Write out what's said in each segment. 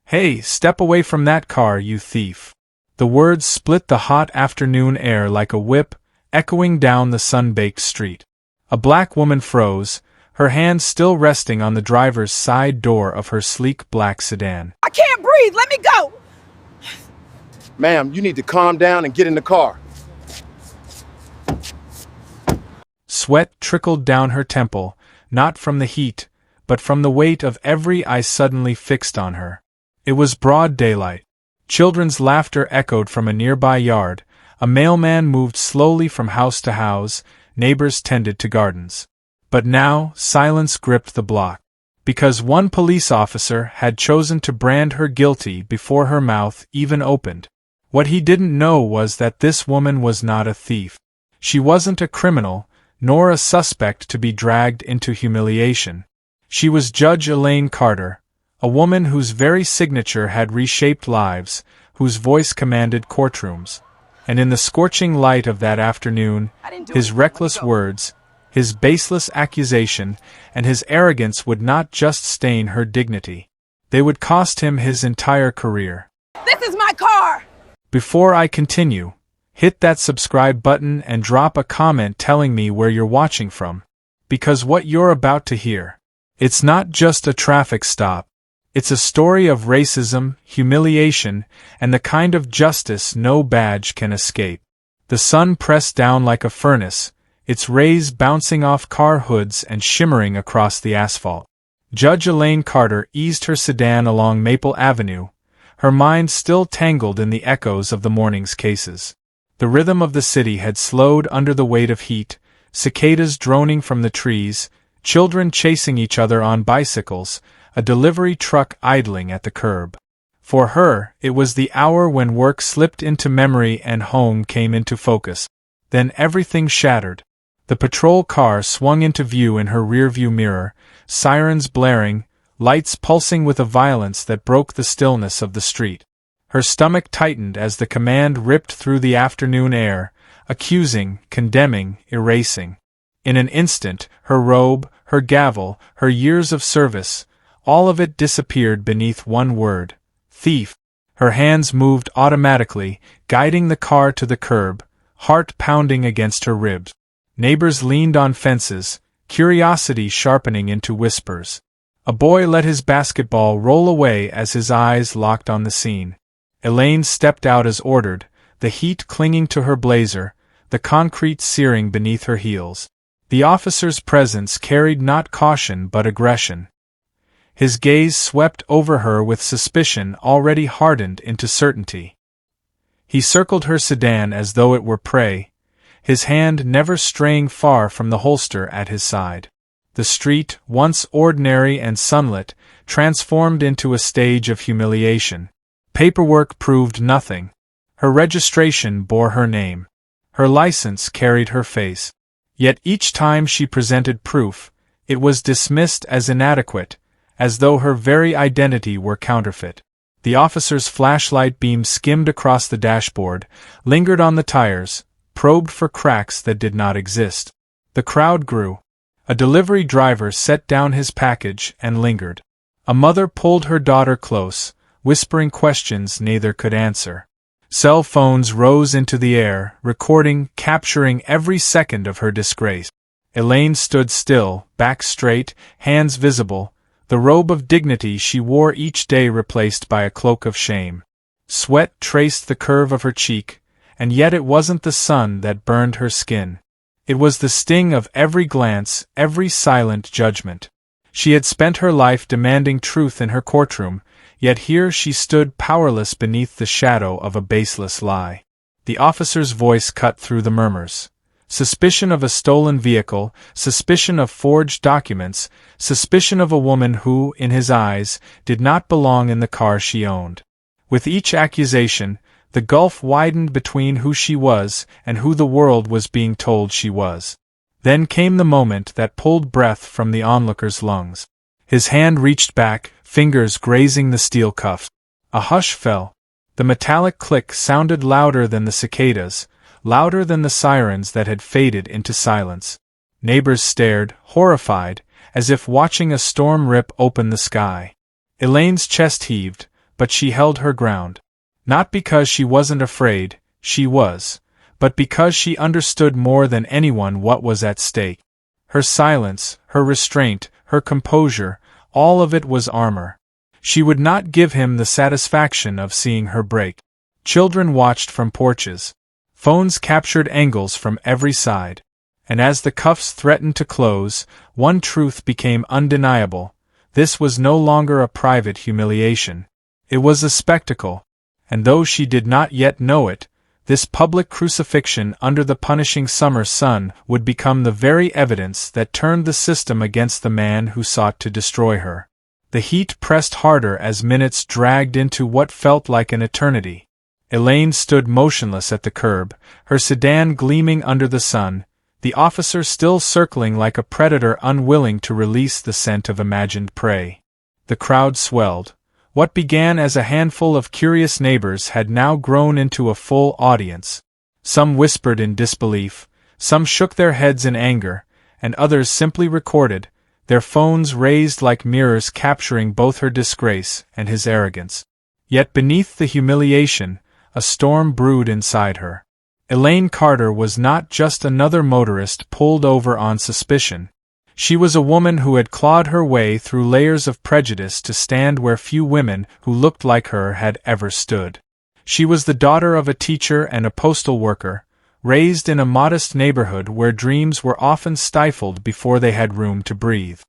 "Hey, step away from that car, you thief." The words split the hot afternoon air like a whip, echoing down the sun-baked street. A black woman froze, her hand still resting on the driver's side door of her sleek black sedan. "I can't breathe! Let me go!" "Ma'am, you need to calm down and get in the car." Sweat trickled down her temple, not from the heat, but from the weight of every eye suddenly fixed on her. It was broad daylight. Children's laughter echoed from a nearby yard, a mailman moved slowly from house to house, neighbors tended to gardens. But now, silence gripped the block. Because one police officer had chosen to brand her guilty before her mouth even opened. What he didn't know was that this woman was not a thief. She wasn't a criminal, nor a suspect to be dragged into humiliation. She was Judge Elaine Carter, a woman whose very signature had reshaped lives, whose voice commanded courtrooms. And in the scorching light of that afternoon, his reckless words, his baseless accusation, and his arrogance would not just stain her dignity. They would cost him his entire career. "This is my car!" Before I continue, hit that subscribe button and drop a comment telling me where you're watching from. Because what you're about to hear, it's not just a traffic stop. It's a story of racism, humiliation, and the kind of justice no badge can escape. The sun pressed down like a furnace, its rays bouncing off car hoods and shimmering across the asphalt. Judge Elaine Carter eased her sedan along Maple Avenue, her mind still tangled in the echoes of the morning's cases. The rhythm of the city had slowed under the weight of heat, cicadas droning from the trees, children chasing each other on bicycles, a delivery truck idling at the curb. For her, it was the hour when work slipped into memory and home came into focus. Then everything shattered. The patrol car swung into view in her rearview mirror, sirens blaring, lights pulsing with a violence that broke the stillness of the street. Her stomach tightened as the command ripped through the afternoon air, accusing, condemning, erasing. In an instant, her robe, her gavel, her years of service, all of it disappeared beneath one word: thief. Her hands moved automatically, guiding the car to the curb, heart pounding against her ribs. Neighbors leaned on fences, curiosity sharpening into whispers. A boy let his basketball roll away as his eyes locked on the scene. Elaine stepped out as ordered, the heat clinging to her blazer, the concrete searing beneath her heels. The officer's presence carried not caution but aggression. His gaze swept over her with suspicion already hardened into certainty. He circled her sedan as though it were prey, his hand never straying far from the holster at his side. The street, once ordinary and sunlit, transformed into a stage of humiliation. Paperwork proved nothing. Her registration bore her name. Her license carried her face. Yet each time she presented proof, it was dismissed as inadequate, as though her very identity were counterfeit. The officer's flashlight beam skimmed across the dashboard, lingered on the tires, probed for cracks that did not exist. The crowd grew. A delivery driver set down his package and lingered. A mother pulled her daughter close, whispering questions neither could answer. Cell phones rose into the air, recording, capturing every second of her disgrace. Elaine stood still, back straight, hands visible, the robe of dignity she wore each day replaced by a cloak of shame. Sweat traced the curve of her cheek, and yet it wasn't the sun that burned her skin. It was the sting of every glance, every silent judgment. She had spent her life demanding truth in her courtroom, yet here she stood powerless beneath the shadow of a baseless lie. The officer's voice cut through the murmurs. Suspicion of a stolen vehicle, suspicion of forged documents, suspicion of a woman who, in his eyes, did not belong in the car she owned. With each accusation, the gulf widened between who she was and who the world was being told she was. Then came the moment that pulled breath from the onlooker's lungs. His hand reached back, fingers grazing the steel cuffs. A hush fell. The metallic click sounded louder than the cicadas, louder than the sirens that had faded into silence. Neighbors stared, horrified, as if watching a storm rip open the sky. Elaine's chest heaved, but she held her ground. Not because she wasn't afraid, she was, but because she understood more than anyone what was at stake. Her silence, her restraint, her composure, all of it was armor. She would not give him the satisfaction of seeing her break. Children watched from porches. Phones captured angles from every side. And as the cuffs threatened to close, one truth became undeniable. This was no longer a private humiliation. It was a spectacle. And though she did not yet know it, this public crucifixion under the punishing summer sun would become the very evidence that turned the system against the man who sought to destroy her. The heat pressed harder as minutes dragged into what felt like an eternity. Elaine stood motionless at the curb, her sedan gleaming under the sun, the officer still circling like a predator unwilling to release the scent of imagined prey. The crowd swelled. What began as a handful of curious neighbors had now grown into a full audience. Some whispered in disbelief, some shook their heads in anger, and others simply recorded, their phones raised like mirrors capturing both her disgrace and his arrogance. Yet beneath the humiliation, a storm brewed inside her. Elaine Carter was not just another motorist pulled over on suspicion. She was a woman who had clawed her way through layers of prejudice to stand where few women who looked like her had ever stood. She was the daughter of a teacher and a postal worker, raised in a modest neighborhood where dreams were often stifled before they had room to breathe.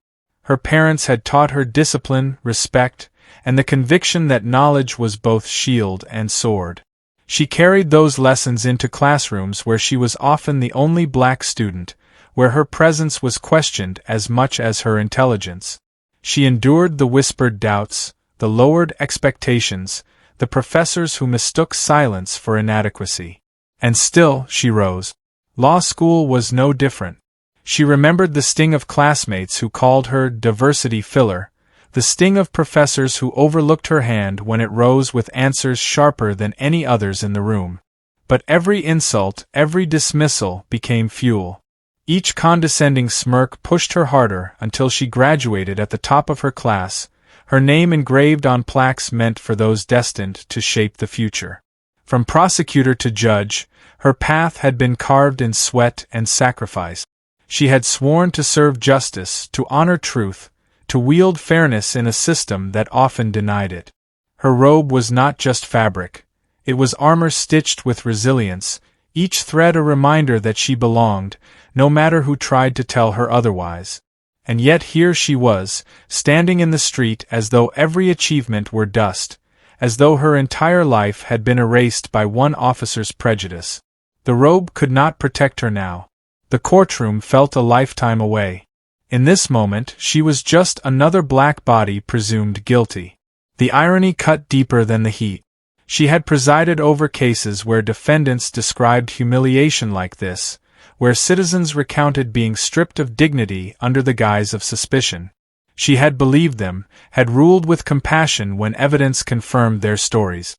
Her parents had taught her discipline, respect, and the conviction that knowledge was both shield and sword. She carried those lessons into classrooms where she was often the only black student, where her presence was questioned as much as her intelligence. She endured the whispered doubts, the lowered expectations, the professors who mistook silence for inadequacy. And still, she rose. Law school was no different. She remembered the sting of classmates who called her diversity filler, the sting of professors who overlooked her hand when it rose with answers sharper than any others in the room. But every insult, every dismissal became fuel. Each condescending smirk pushed her harder until she graduated at the top of her class, her name engraved on plaques meant for those destined to shape the future. From prosecutor to judge, her path had been carved in sweat and sacrifice. She had sworn to serve justice, to honor truth, to wield fairness in a system that often denied it. Her robe was not just fabric. It was armor stitched with resilience, each thread a reminder that she belonged, no matter who tried to tell her otherwise. And yet here she was, standing in the street as though every achievement were dust, as though her entire life had been erased by one officer's prejudice. The robe could not protect her now. The courtroom felt a lifetime away. In this moment, she was just another black body presumed guilty. The irony cut deeper than the heat. She had presided over cases where defendants described humiliation like this, where citizens recounted being stripped of dignity under the guise of suspicion. She had believed them, had ruled with compassion when evidence confirmed their stories.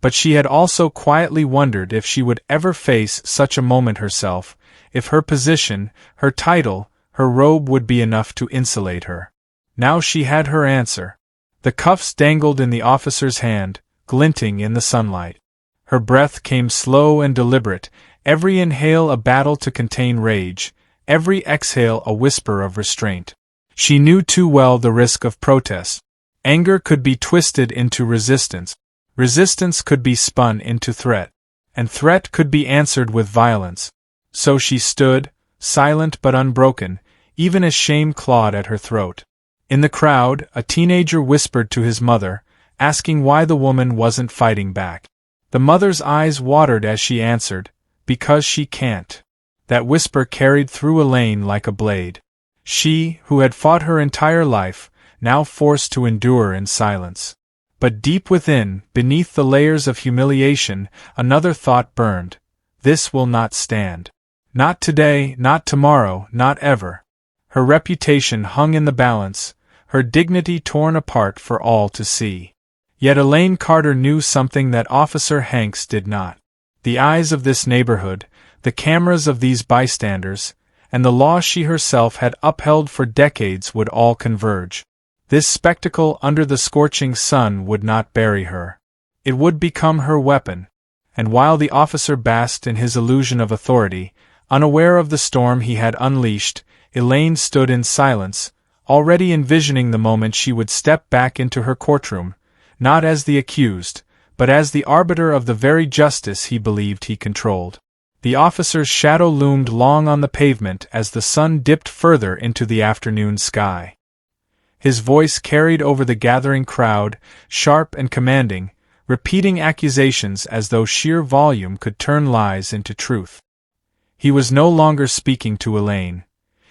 But she had also quietly wondered if she would ever face such a moment herself, if her position, her title, her robe would be enough to insulate her. Now she had her answer. The cuffs dangled in the officer's hand, glinting in the sunlight. Her breath came slow and deliberate, every inhale a battle to contain rage, every exhale a whisper of restraint. She knew too well the risk of protest. Anger could be twisted into resistance. Resistance could be spun into threat. And threat could be answered with violence. So she stood, silent but unbroken, even as shame clawed at her throat. In the crowd, a teenager whispered to his mother, asking why the woman wasn't fighting back. The mother's eyes watered as she answered, "Because she can't." That whisper carried through Elaine like a blade. She, who had fought her entire life, now forced to endure in silence. But deep within, beneath the layers of humiliation, another thought burned. This will not stand. Not today, not tomorrow, not ever. Her reputation hung in the balance, her dignity torn apart for all to see. Yet Elaine Carter knew something that Officer Hanks did not. The eyes of this neighborhood, the cameras of these bystanders, and the law she herself had upheld for decades would all converge. This spectacle under the scorching sun would not bury her. It would become her weapon. And while the officer basked in his illusion of authority, unaware of the storm he had unleashed, Elaine stood in silence, already envisioning the moment she would step back into her courtroom, not as the accused, but as the arbiter of the very justice he believed he controlled. The officer's shadow loomed long on the pavement as the sun dipped further into the afternoon sky. His voice carried over the gathering crowd, sharp and commanding, repeating accusations as though sheer volume could turn lies into truth. He was no longer speaking to Elaine.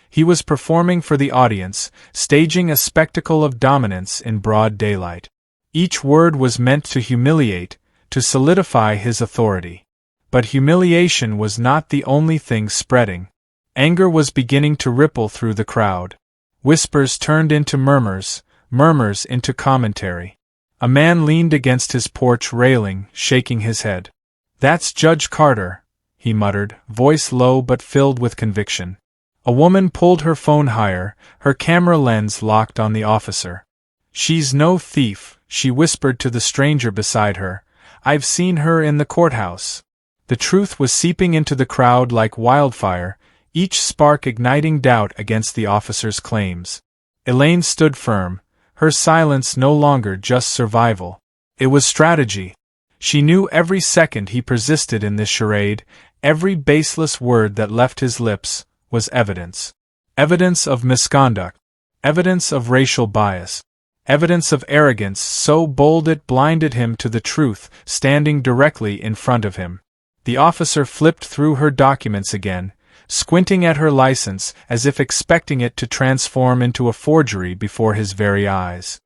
He was performing for the audience, staging a spectacle of dominance in broad daylight. Each word was meant to humiliate, to solidify his authority. But humiliation was not the only thing spreading. Anger was beginning to ripple through the crowd. Whispers turned into murmurs, murmurs into commentary. A man leaned against his porch railing, shaking his head. "That's Judge Carter," he muttered, voice low but filled with conviction. A woman pulled her phone higher, her camera lens locked on the officer. "She's no thief," she whispered to the stranger beside her. "I've seen her in the courthouse." The truth was seeping into the crowd like wildfire, each spark igniting doubt against the officer's claims. Elaine stood firm, her silence no longer just survival. It was strategy. She knew every second he persisted in this charade, every baseless word that left his lips, was evidence. Evidence of misconduct. Evidence of racial bias. Evidence of arrogance so bold it blinded him to the truth standing directly in front of him. The officer flipped through her documents again, squinting at her license as if expecting it to transform into a forgery before his very eyes.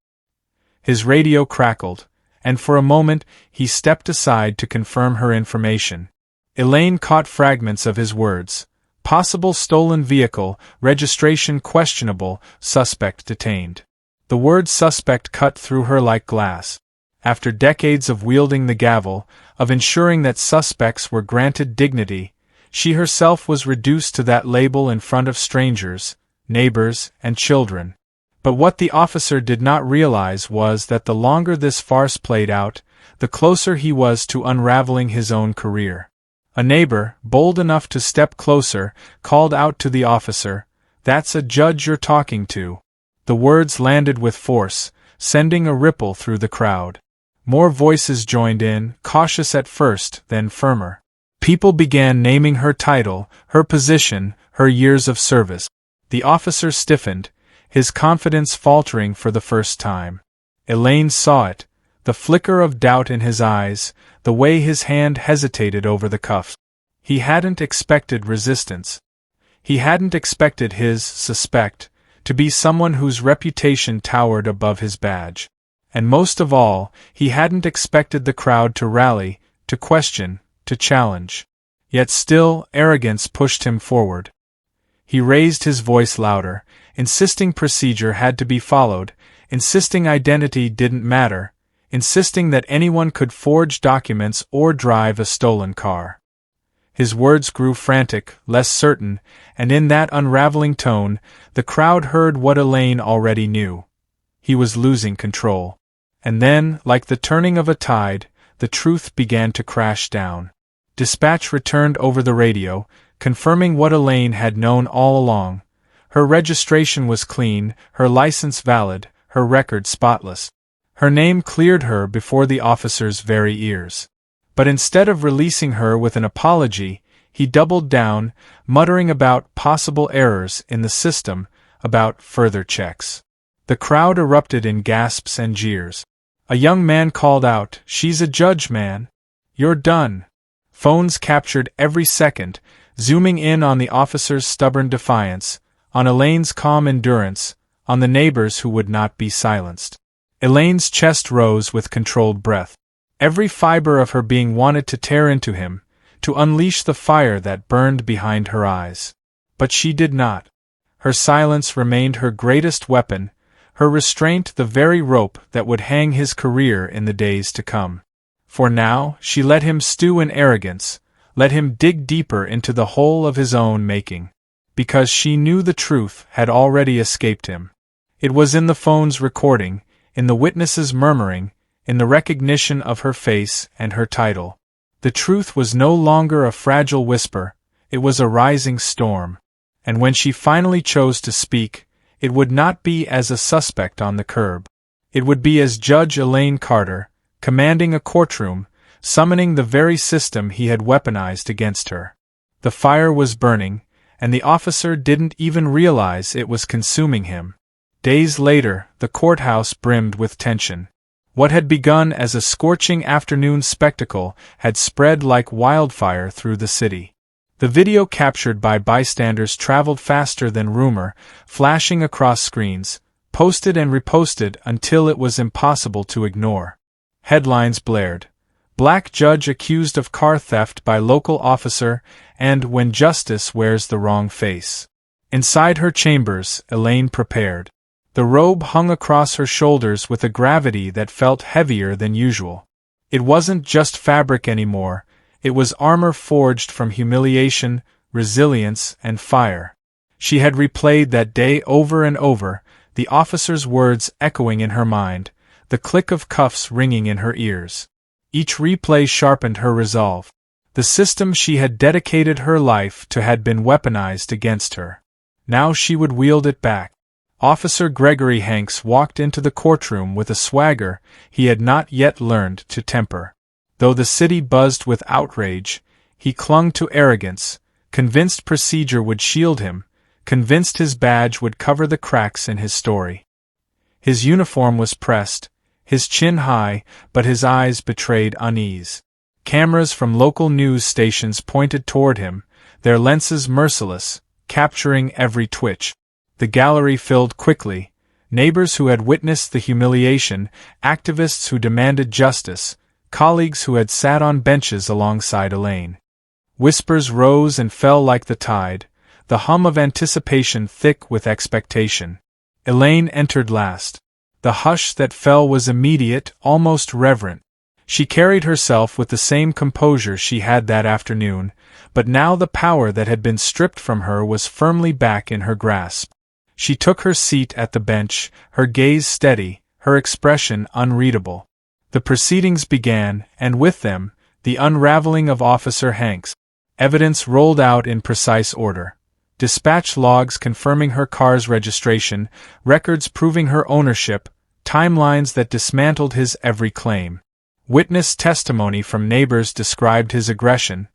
His radio crackled, and for a moment he stepped aside to confirm her information. Elaine caught fragments of his words. Possible stolen vehicle, registration questionable, suspect detained. The word suspect cut through her like glass. After decades of wielding the gavel, of ensuring that suspects were granted dignity, she herself was reduced to that label in front of strangers, neighbors, and children. But what the officer did not realize was that the longer this farce played out, the closer he was to unraveling his own career. A neighbor, bold enough to step closer, called out to the officer, "That's a judge you're talking to." The words landed with force, sending a ripple through the crowd. More voices joined in, cautious at first, then firmer. People began naming her title, her position, her years of service. The officer stiffened, his confidence faltering for the first time. Elaine saw it, the flicker of doubt in his eyes, the way his hand hesitated over the cuffs. He hadn't expected resistance. He hadn't expected his suspect to be someone whose reputation towered above his badge. And most of all, he hadn't expected the crowd to rally, to question, to challenge. Yet still, arrogance pushed him forward. He raised his voice louder, insisting procedure had to be followed, insisting identity didn't matter, insisting that anyone could forge documents or drive a stolen car. His words grew frantic, less certain, and in that unraveling tone, the crowd heard what Elaine already knew. He was losing control. And then, like the turning of a tide, the truth began to crash down. Dispatch returned over the radio, confirming what Elaine had known all along. Her registration was clean, her license valid, her record spotless. Her name cleared her before the officer's very ears. But instead of releasing her with an apology, he doubled down, muttering about possible errors in the system, about further checks. The crowd erupted in gasps and jeers. A young man called out, "She's a judge, man. You're done." Phones captured every second, zooming in on the officer's stubborn defiance, on Elaine's calm endurance, on the neighbors who would not be silenced. Elaine's chest rose with controlled breath. Every fiber of her being wanted to tear into him, to unleash the fire that burned behind her eyes. But she did not. Her silence remained her greatest weapon, her restraint the very rope that would hang his career in the days to come. For now, she let him stew in arrogance, let him dig deeper into the hole of his own making. Because she knew the truth had already escaped him. It was in the phone's recording, in the witnesses' murmuring, in the recognition of her face and her title. The truth was no longer a fragile whisper, it was a rising storm. And when she finally chose to speak, it would not be as a suspect on the curb. It would be as Judge Elaine Carter, commanding a courtroom, summoning the very system he had weaponized against her. The fire was burning, and the officer didn't even realize it was consuming him. Days later, the courthouse brimmed with tension. What had begun as a scorching afternoon spectacle had spread like wildfire through the city. The video captured by bystanders traveled faster than rumor, flashing across screens, posted and reposted until it was impossible to ignore. Headlines blared. Black judge accused of car theft by local officer, and when justice wears the wrong face. Inside her chambers, Elaine prepared. The robe hung across her shoulders with a gravity that felt heavier than usual. It wasn't just fabric anymore, it was armor forged from humiliation, resilience, and fire. She had replayed that day over and over, the officer's words echoing in her mind, the click of cuffs ringing in her ears. Each replay sharpened her resolve. The system she had dedicated her life to had been weaponized against her. Now she would wield it back. Officer Gregory Hanks walked into the courtroom with a swagger he had not yet learned to temper. Though the city buzzed with outrage, he clung to arrogance, convinced procedure would shield him, convinced his badge would cover the cracks in his story. His uniform was pressed, his chin high, but his eyes betrayed unease. Cameras from local news stations pointed toward him, their lenses merciless, capturing every twitch. The gallery filled quickly, neighbors who had witnessed the humiliation, activists who demanded justice, colleagues who had sat on benches alongside Elaine. Whispers rose and fell like the tide, the hum of anticipation thick with expectation. Elaine entered last. The hush that fell was immediate, almost reverent. She carried herself with the same composure she had that afternoon, but now the power that had been stripped from her was firmly back in her grasp. She took her seat at the bench, her gaze steady, her expression unreadable. The proceedings began, and with them, the unraveling of Officer Hanks. Evidence rolled out in precise order. Dispatch logs confirming her car's registration, records proving her ownership, timelines that dismantled his every claim. Witness testimony from neighbors described his aggression,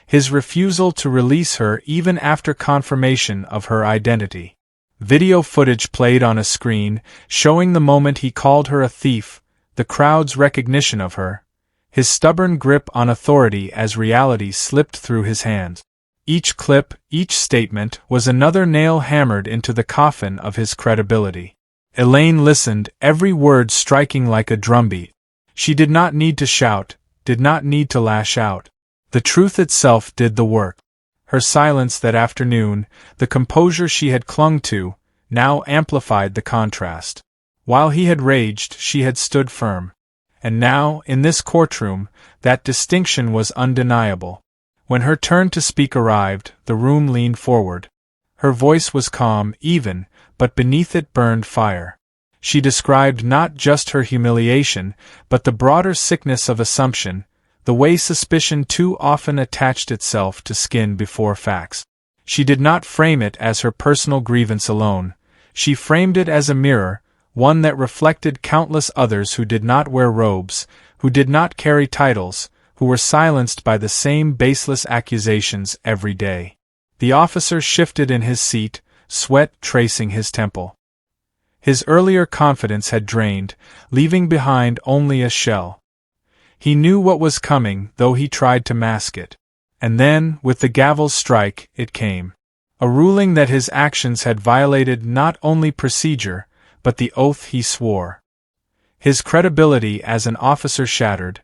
his refusal to release her even after confirmation of her identity. Video footage played on a screen, showing the moment he called her a thief, the crowd's recognition of her, his stubborn grip on authority as reality slipped through his hands. Each clip, each statement, was another nail hammered into the coffin of his credibility. Elaine listened, every word striking like a drumbeat. She did not need to shout, did not need to lash out. The truth itself did the work. Her silence that afternoon, the composure she had clung to, now amplified the contrast. While he had raged, she had stood firm. And now, in this courtroom, that distinction was undeniable. When her turn to speak arrived, the room leaned forward. Her voice was calm, even, but beneath it burned fire. She described not just her humiliation, but the broader sickness of assumption, the way suspicion too often attached itself to skin before facts. She did not frame it as her personal grievance alone. She framed it as a mirror, one that reflected countless others who did not wear robes, who did not carry titles, who were silenced by the same baseless accusations every day. The officer shifted in his seat, sweat tracing his temple. His earlier confidence had drained, leaving behind only a shell. He knew what was coming, though he tried to mask it. And then, with the gavel's strike, it came. A ruling that his actions had violated not only procedure, but the oath he swore. His credibility as an officer shattered,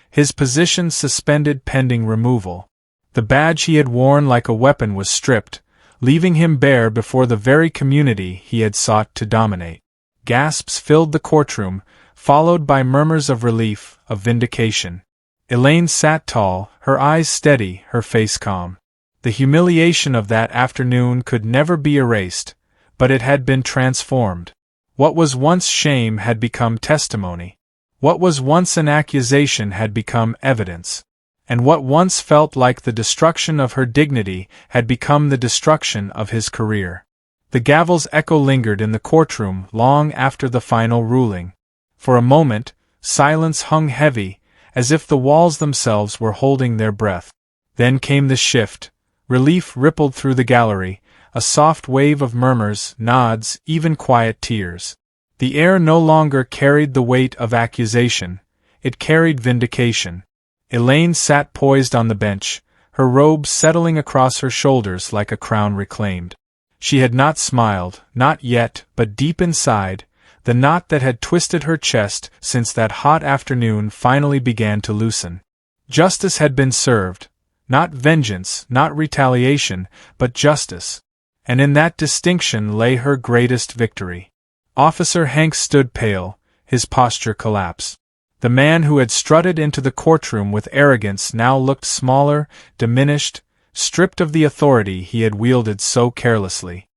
his position suspended pending removal. The badge he had worn like a weapon was stripped, leaving him bare before the very community he had sought to dominate. Gasps filled the courtroom, followed by murmurs of relief, of vindication. Elaine sat tall, her eyes steady, her face calm. The humiliation of that afternoon could never be erased, but it had been transformed. What was once shame had become testimony. What was once an accusation had become evidence. And what once felt like the destruction of her dignity had become the destruction of his career. The gavel's echo lingered in the courtroom long after the final ruling. For a moment, silence hung heavy, as if the walls themselves were holding their breath. Then came the shift. Relief rippled through the gallery, a soft wave of murmurs, nods, even quiet tears. The air no longer carried the weight of accusation, it carried vindication. Elaine sat poised on the bench, her robe settling across her shoulders like a crown reclaimed. She had not smiled, not yet, but deep inside, the knot that had twisted her chest since that hot afternoon finally began to loosen. Justice had been served. Not vengeance, not retaliation, but justice. And in that distinction lay her greatest victory. Officer Hanks stood pale, his posture collapsed. The man who had strutted into the courtroom with arrogance now looked smaller, diminished, stripped of the authority he had wielded so carelessly.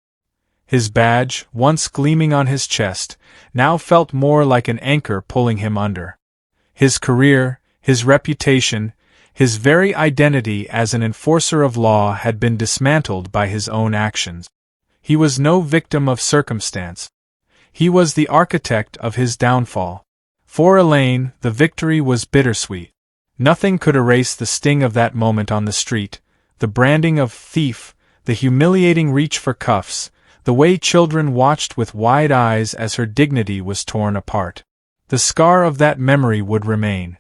His badge, once gleaming on his chest, now felt more like an anchor pulling him under. His career, his reputation, his very identity as an enforcer of law had been dismantled by his own actions. He was no victim of circumstance. He was the architect of his downfall. For Elaine, the victory was bittersweet. Nothing could erase the sting of that moment on the street, the branding of thief, the humiliating reach for cuffs, the way children watched with wide eyes as her dignity was torn apart. The scar of that memory would remain.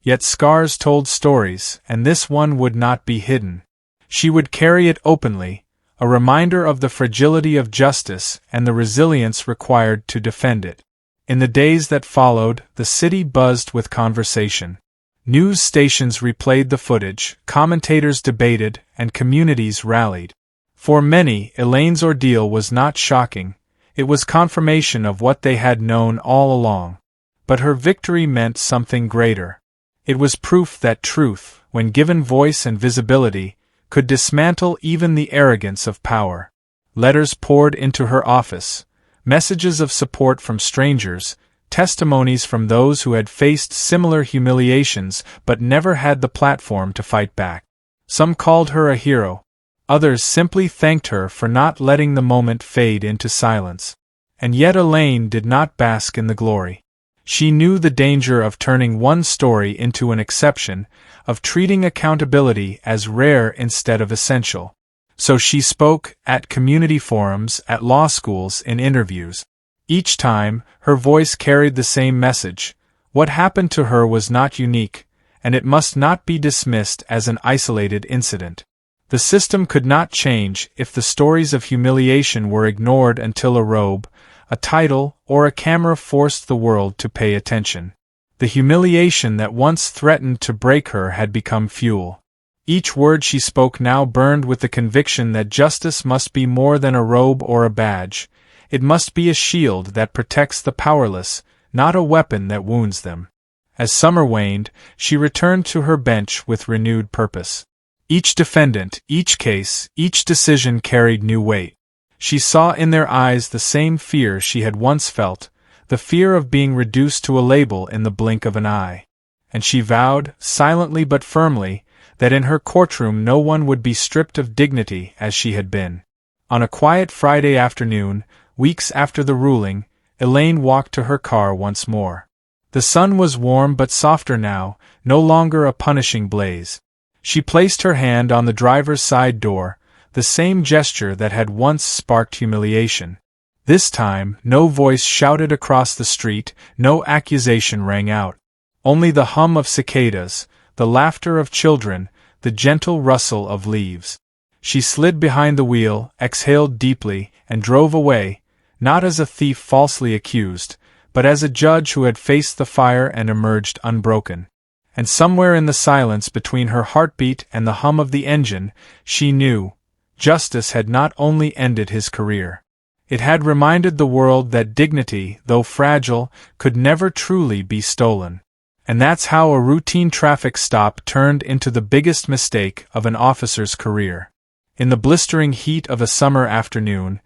Yet scars told stories, and this one would not be hidden. She would carry it openly, a reminder of the fragility of justice and the resilience required to defend it. In the days that followed, the city buzzed with conversation. News stations replayed the footage, commentators debated, and communities rallied. For many, Elaine's ordeal was not shocking, it was confirmation of what they had known all along. But her victory meant something greater. It was proof that truth, when given voice and visibility, could dismantle even the arrogance of power. Letters poured into her office, messages of support from strangers, testimonies from those who had faced similar humiliations but never had the platform to fight back. Some called her a hero. Others simply thanked her for not letting the moment fade into silence. And yet Elaine did not bask in the glory. She knew the danger of turning one story into an exception, of treating accountability as rare instead of essential. So she spoke, at community forums, at law schools, in interviews. Each time, her voice carried the same message. What happened to her was not unique, and it must not be dismissed as an isolated incident. The system could not change if the stories of humiliation were ignored until a robe, a title, or a camera forced the world to pay attention. The humiliation that once threatened to break her had become fuel. Each word she spoke now burned with the conviction that justice must be more than a robe or a badge. It must be a shield that protects the powerless, not a weapon that wounds them. As summer waned, she returned to her bench with renewed purpose. Each defendant, each case, each decision carried new weight. She saw in their eyes the same fear she had once felt, the fear of being reduced to a label in the blink of an eye. And she vowed, silently but firmly, that in her courtroom no one would be stripped of dignity as she had been. On a quiet Friday afternoon, weeks after the ruling, Elaine walked to her car once more. The sun was warm but softer now, no longer a punishing blaze. She placed her hand on the driver's side door, the same gesture that had once sparked humiliation. This time, no voice shouted across the street, no accusation rang out. Only the hum of cicadas, the laughter of children, the gentle rustle of leaves. She slid behind the wheel, exhaled deeply, and drove away, not as a thief falsely accused, but as a judge who had faced the fire and emerged unbroken. And somewhere in the silence between her heartbeat and the hum of the engine, she knew, justice had not only ended his career. It had reminded the world that dignity, though fragile, could never truly be stolen. And that's how a routine traffic stop turned into the biggest mistake of an officer's career. In the blistering heat of a summer afternoon,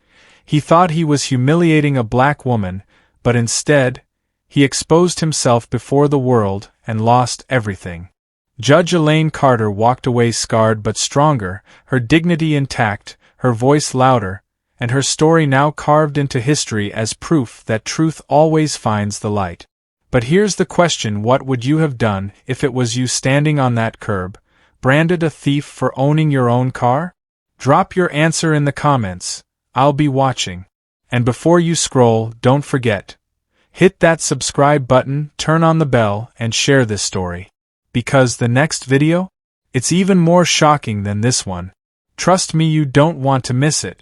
he thought he was humiliating a black woman, But instead, he exposed himself before the world and lost everything. Judge Elaine Carter walked away scarred but stronger, her dignity intact, her voice louder, and her story now carved into history as proof that truth always finds the light. But here's the question: what would you have done if it was you standing on that curb, branded a thief for owning your own car? Drop your answer in the comments. I'll be watching. And before you scroll, don't forget, hit that subscribe button, turn on the bell, and share this story. Because the next video? It's even more shocking than this one. Trust me, you don't want to miss it.